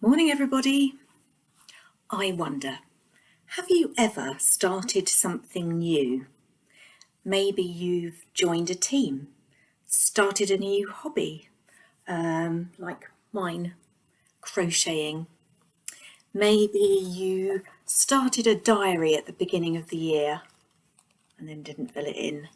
Morning, everybody. I wonder, have you ever started something new? Maybe you've joined a team, started a new hobby, like mine, crocheting. Maybe you started a diary at the beginning of the year and then didn't fill it in.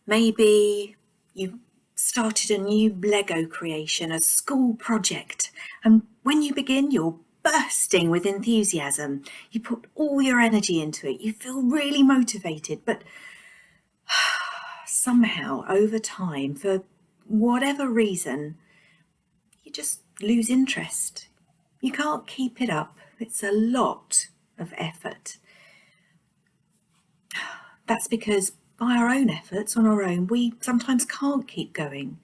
Maybe you started a new Lego creation, a school project, and when you begin, you're bursting with enthusiasm. You put all your energy into it. You feel really motivated, but somehow over time, for whatever reason, you just lose interest. You can't keep it up. It's a lot of effort. That's because by our own efforts, on our own, we sometimes can't keep going.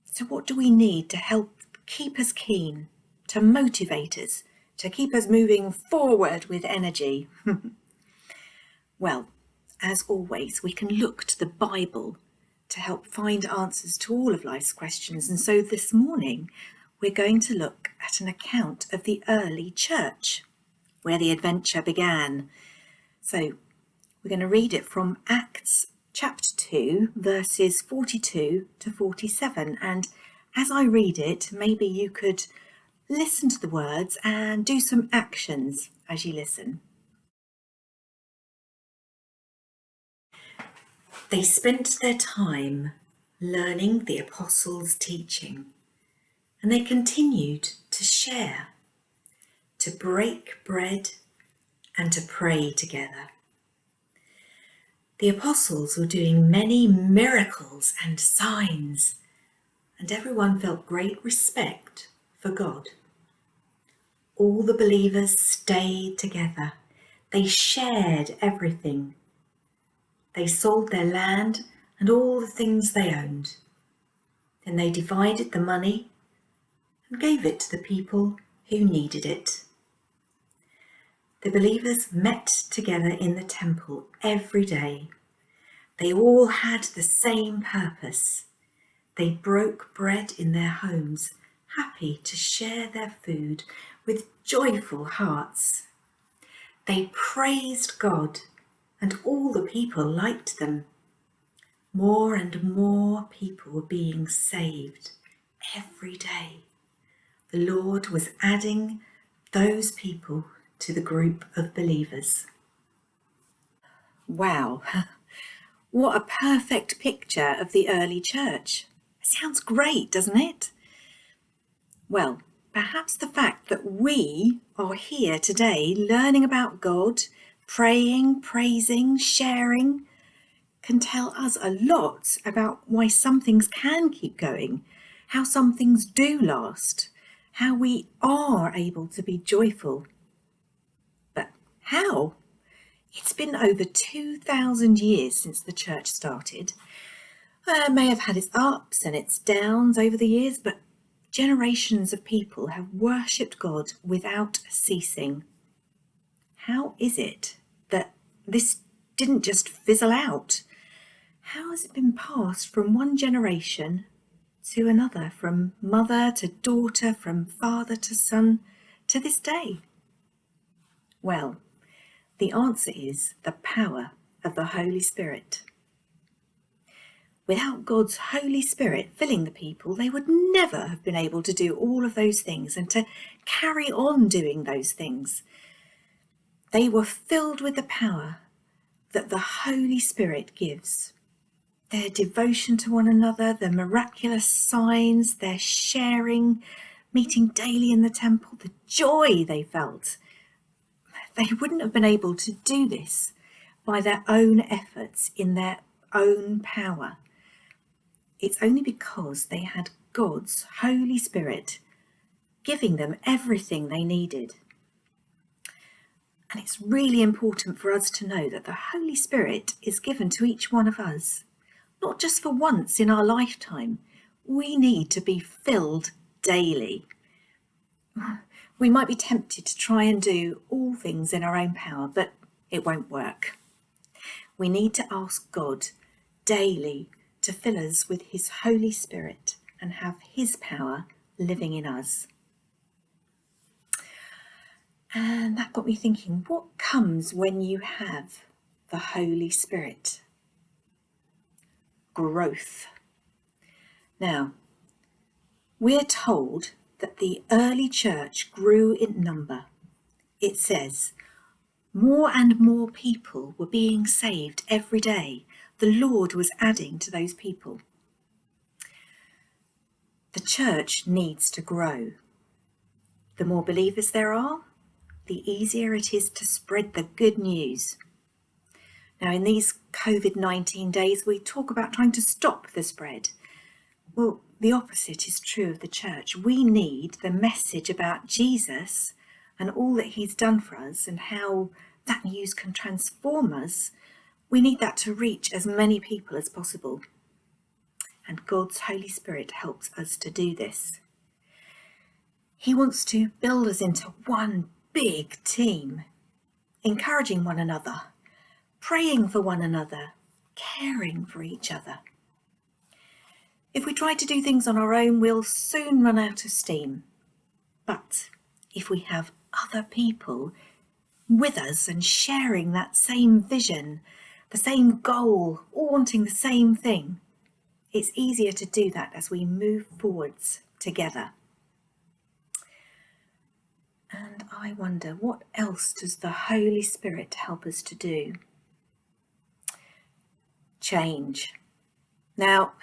So what do we need to help keep us keen, to motivate us, to keep us moving forward with energy? Well, as always, we can look to the Bible to help find answers to all of life's questions. And so this morning, we're going to look at an account of the early church, where the adventure began. So we're going to read it from Acts chapter 2, verses 42 to 47. And as I read it, maybe you could listen to the words and do some actions as you listen. They spent their time learning the apostles' teaching, and they continued to share, to break bread, and to pray together. The apostles were doing many miracles and signs, and everyone felt great respect for God. All the believers stayed together. They shared everything. They sold their land and all the things they owned. Then they divided the money and gave it to the people who needed it. The believers met together in the temple every day. They all had the same purpose. They broke bread in their homes, happy to share their food with joyful hearts. They praised God, and all the people liked them. More and more people were being saved every day. The Lord was adding those people to the group of believers. Wow, what a perfect picture of the early church. It sounds great, doesn't it? Well, perhaps the fact that we are here today learning about God, praying, praising, sharing, can tell us a lot about why some things can keep going, how some things do last, how we are able to be joyful. But how? It's been over 2,000 years since the church started. It may have had its ups and its downs over the years, but generations of people have worshipped God without ceasing. How is it that this didn't just fizzle out? How has it been passed from one generation to another, from mother to daughter, from father to son, to this day? Well, the answer is the power of the Holy Spirit. Without God's Holy Spirit filling the people, they would never have been able to do all of those things and to carry on doing those things. They were filled with the power that the Holy Spirit gives. Their devotion to one another, their miraculous signs, their sharing, meeting daily in the temple, the joy they felt. They wouldn't have been able to do this by their own efforts in their own power. It's only because they had God's Holy Spirit giving them everything they needed. And it's really important for us to know that the Holy Spirit is given to each one of us, not just for once in our lifetime. We need to be filled daily. We might be tempted to try and do all things in our own power, but it won't work. We need to ask God daily to fill us with his Holy Spirit and have his power living in us. And that got me thinking, what comes when you have the Holy Spirit? Growth. Now, we're told that the early church grew in number. It says, more and more people were being saved every day. The Lord was adding to those people. The church needs to grow. The more believers there are, the easier it is to spread the good news. Now, in these COVID-19 days, we talk about trying to stop the spread. Well, the opposite is true of the church. We need the message about Jesus and all that he's done for us and how that news can transform us. We need that to reach as many people as possible. And God's Holy Spirit helps us to do this. He wants to build us into one big team, encouraging one another, praying for one another, caring for each other. If we try to do things on our own, we'll soon run out of steam. But if we have other people with us and sharing that same vision, the same goal, all wanting the same thing, it's easier to do that as we move forwards together. And I wonder, what else does the Holy Spirit help us to do? Change. Now,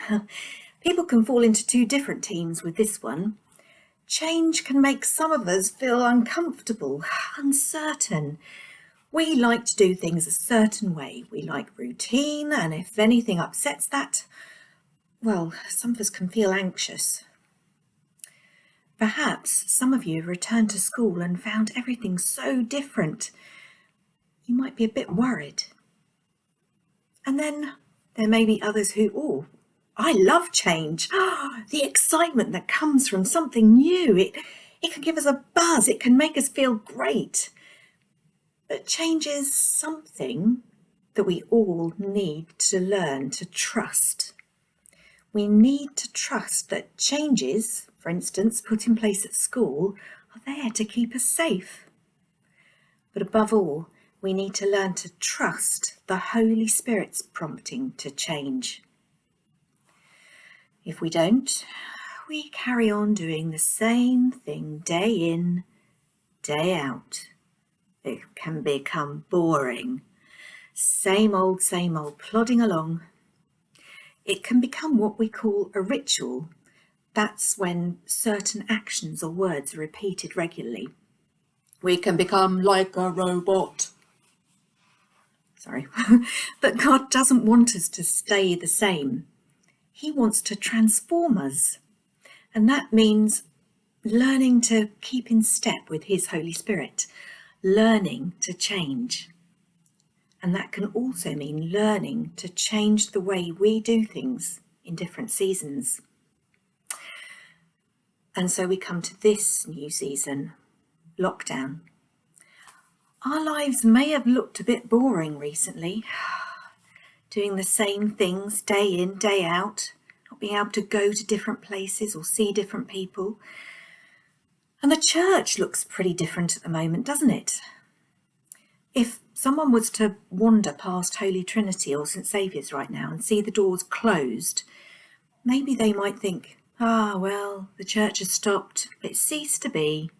people can fall into two different teams with this one. Change can make some of us feel uncomfortable, uncertain. We like to do things a certain way. We like routine, and if anything upsets that, well, some of us can feel anxious. Perhaps some of you have returned to school and found everything so different. You might be a bit worried. And then there may be others who, I love change. The excitement that comes from something new. It can give us a buzz. It can make us feel great. But change is something that we all need to learn to trust. We need to trust that changes, for instance, put in place at school, are there to keep us safe. But above all, we need to learn to trust the Holy Spirit's prompting to change. If we don't, we carry on doing the same thing day in, day out. It can become boring. Same old, plodding along. It can become what we call a ritual. That's when certain actions or words are repeated regularly. We can become like a robot. Sorry. But God doesn't want us to stay the same. He wants to transform us. And that means learning to keep in step with his Holy Spirit, learning to change. And that can also mean learning to change the way we do things in different seasons. And so we come to this new season, lockdown. Our lives may have looked a bit boring recently, doing the same things day in, day out, not being able to go to different places or see different people. And the church looks pretty different at the moment, doesn't it? If someone was to wander past Holy Trinity or St Saviour's right now and see the doors closed, maybe they might think, well, the church has stopped, it ceased to be.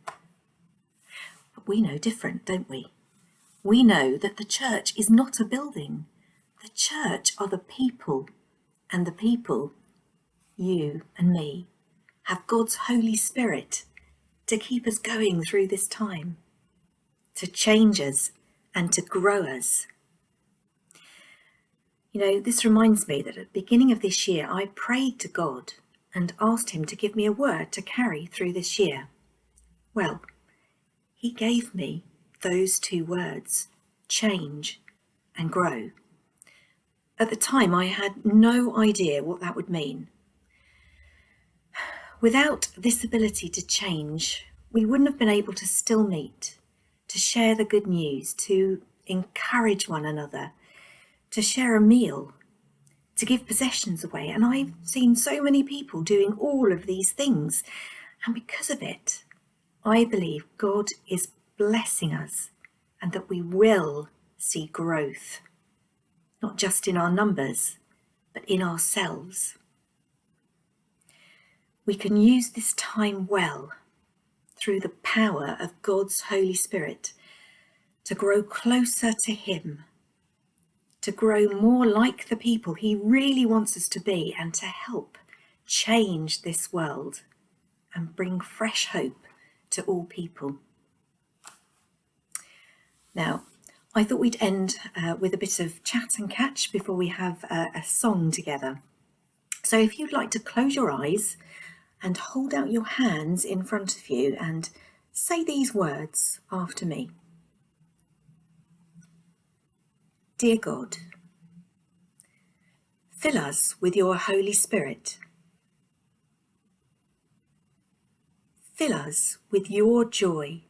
But we know different, don't we? We know that the church is not a building. The church are the people, and the people, you and me, have God's Holy Spirit to keep us going through this time, to change us and to grow us. You know, this reminds me that at the beginning of this year, I prayed to God and asked him to give me a word to carry through this year. Well, he gave me those two words, change and grow. At the time, I had no idea what that would mean. Without this ability to change, we wouldn't have been able to still meet, to share the good news, to encourage one another, to share a meal, to give possessions away. And I've seen so many people doing all of these things. And because of it, I believe God is blessing us and that we will see growth, not just in our numbers, but in ourselves. We can use this time well through the power of God's Holy Spirit to grow closer to Him, to grow more like the people He really wants us to be, and to help change this world and bring fresh hope to all people. Now, I thought we'd end with a bit of chat and catch before we have a song together. So if you'd like to close your eyes and hold out your hands in front of you and say these words after me. Dear God, fill us with your Holy Spirit. Fill us with your joy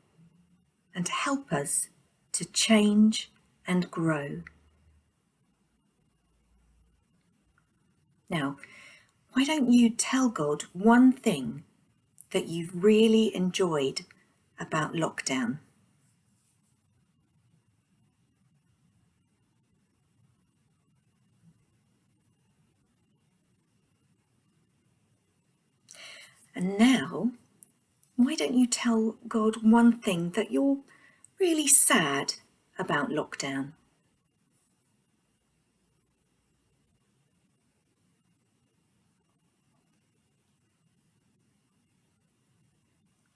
and help us to change and grow. Now, why don't you tell God one thing that you've really enjoyed about lockdown? And now, why don't you tell God one thing that you're really sad about lockdown?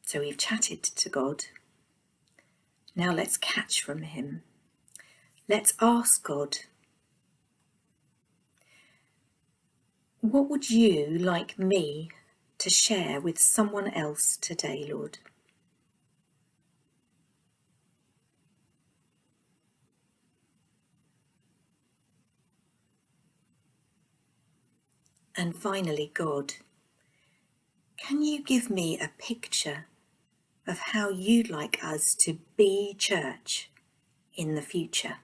So we've chatted to God. Now let's catch from Him. Let's ask God, what would you like me to share with someone else today, Lord? And finally, God, can you give me a picture of how you'd like us to be church in the future?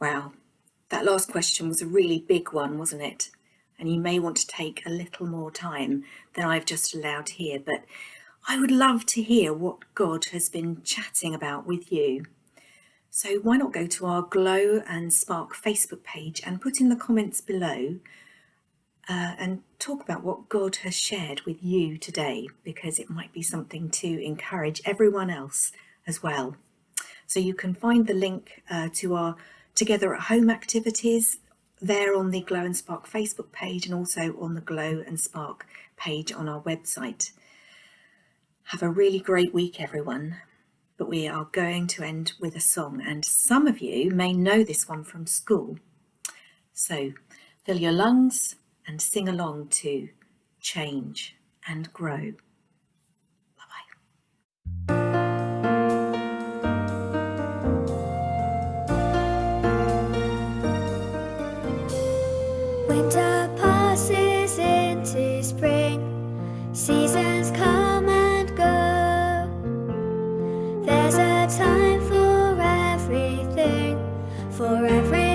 Wow, that last question was a really big one, wasn't it? And you may want to take a little more time than I've just allowed here, but I would love to hear what God has been chatting about with you. So why not go to our Glow and Spark Facebook page and put in the comments below and talk about what God has shared with you today, because it might be something to encourage everyone else as well. So you can find the link to our Together at Home activities there on the Glow and Spark Facebook page, and also on the Glow and Spark page on our website. Have a really great week, everyone. But we are going to end with a song, and some of you may know this one from school. So fill your lungs and sing along to Change and Grow. Winter passes into spring, seasons come and go. There's a time for everything, for every